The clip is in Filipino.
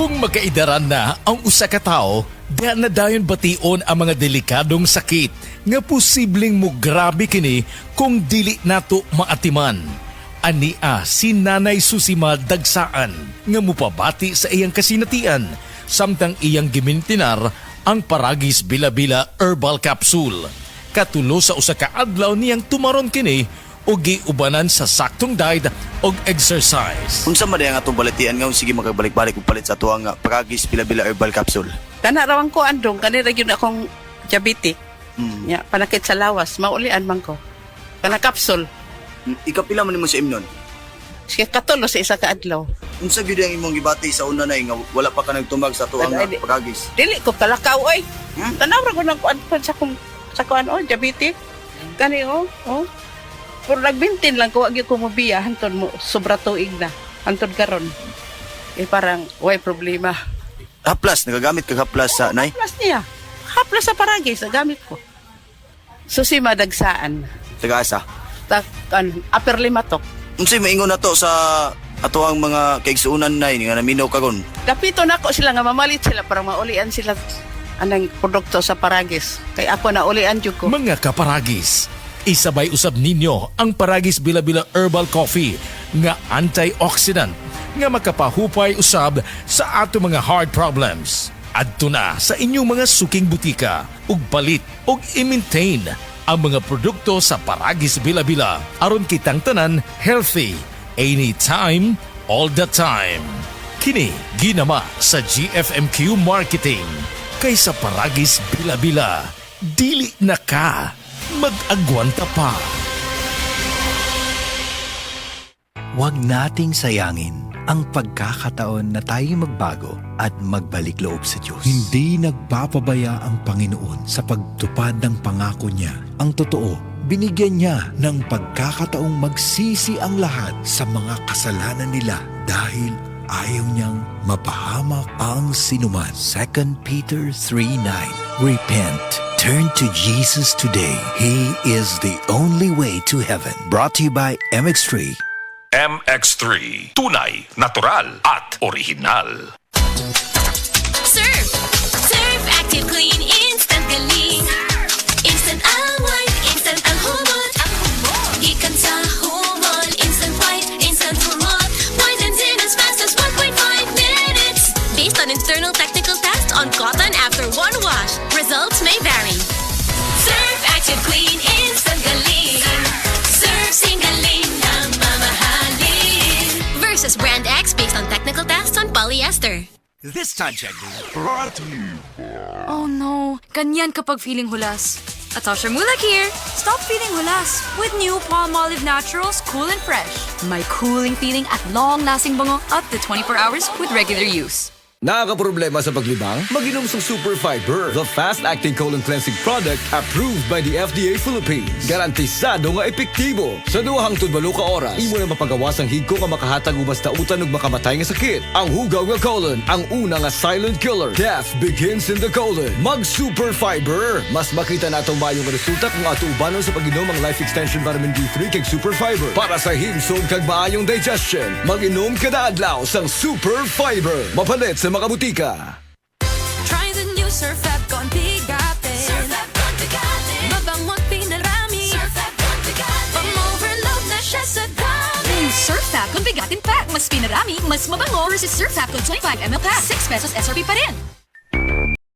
Kung magkaidaran na ang usa ka tawo, diha na dayon bation ang mga delikadong sakit nga posibleng mo grabe kini kung dili nato maatiman. Ania si Nanay Susima Dagsaan nga mupabati sa iyang kasinatian samtang iyang gimintinar ang Paragis Bila-Bila Herbal Capsule. Katulo sa usa ka adlaw niyang tumaron kini o giubanan sa saktong diet o exercise. Unsa man ang atong balatian nga sige magabalik-balik ug palit sa tuang Paragis Bila-Bila Herbal Capsule. Kana rawang ko andong kanira gyud akong diabetic. Ya, panakit sa lawas, maulian man ko. Kana kapsul. Ikapila man nimo sa imnon. Sige katulo sa isa ka adlaw. Unsa gyud ang imong gibati sa una na nga wala pa ka nagtumag sa tuang Paragis? Dili ko kalakaw oy. Tanaw ra ko nang kuan sa kuan diabetic. Kani oh. Pero nagbintin lang ko, wag ko mabiya, hantod mo, sobra tuig na, hantod karon. Parang, way problema. Haplas, nagagamit ka haplas sa nay? Haplas niya. Haplas sa Paragis, nagamit ko. Susima Dagsaan. Taga-asa? Upper Limatok. Unsay maingon na to sa ato ang mga kaigsuunan nay nga naminaw kagon? Kapito na ko sila nga mamalit sila para maulian sila anang produkto sa Paragis. Kaya ako na ulian jud ko. Mga kaparagis, isabay usab ninyo ang Paragis Bila-Bila Herbal Coffee nga antioxidant nga makapahupay usab sa ato mga heart problems. Adto na sa inyong mga suking butika ug palit ug i-maintain ang mga produkto sa Paragis Bila-Bila aron kitang tanan healthy anytime, all the time. Kini ginama sa GFMQ Marketing kay sa Paragis Bila-Bila dili na ka mag-agwanta pa. Huwag nating sayangin ang pagkakataon na tayo magbago at magbalik loob sa Diyos. Hindi nagpapabaya ang Panginoon sa pagtupad ng pangako niya. Ang totoo, binigyan niya ng pagkakataong magsisi ang lahat sa mga kasalanan nila dahil ayaw niyang mapahamak ang sinuman. 2 Peter 3:9. Repent. Turn to Jesus today. He is the only way to heaven. Brought to you by MX3. MX3. Tunay, natural at original. Surf Active Clean Instant Galing. Instant al-white, instant al-humot. Gikan sa humol, instant white, instant humot. Whitens in as fast as 1.5 minutes. Based on internal technical test on cotton after one wash. Results may vary. Surf Active Clean Instant Galing. Surf Singaling na mamahalin. Versus Brand X based on technical tests on polyester. This time check. Oh no, ganyan kapag feeling hulas. Atasha Mulak here. Stop feeling hulas with new Palmolive Naturals Cool and Fresh. My cooling feeling at long-lasting bango up to 24 hours with regular use. Nakakaproblema sa paglibang? Mag-inom sa Super Fiber, the fast-acting colon cleansing product approved by the FDA Philippines. Garantisado nga epektibo. Sa 2 hangtod 8 ka oras, imo na mapagawas ang higko nga makahatag ubas tautan ug makamatay nga sakit. Ang hugaw nga colon, ang una nga silent killer. Death begins in the colon. Mag-Super Fiber. Mas makita na atong mayong resulta kung ato ubanon sa pag-inom ang Life Extension Vitamin D3 kag Super Fiber. Para sa himsog kag maayong digestion, mag-inom kada adlaw sang Super Fiber. Mapalit sa mga butika. Try the new Surf App Gone Bigatin. Surf App Gone Bigatin. Mabango't pinarami. Surf App Gone Bigatin. Pang-overload na siya sa dami. Surf App Gone Bigatin Pack. Mas pinarami, mas mabango versus Surf App Gone 25 ml Pack. 6 pesos SRP pa rin.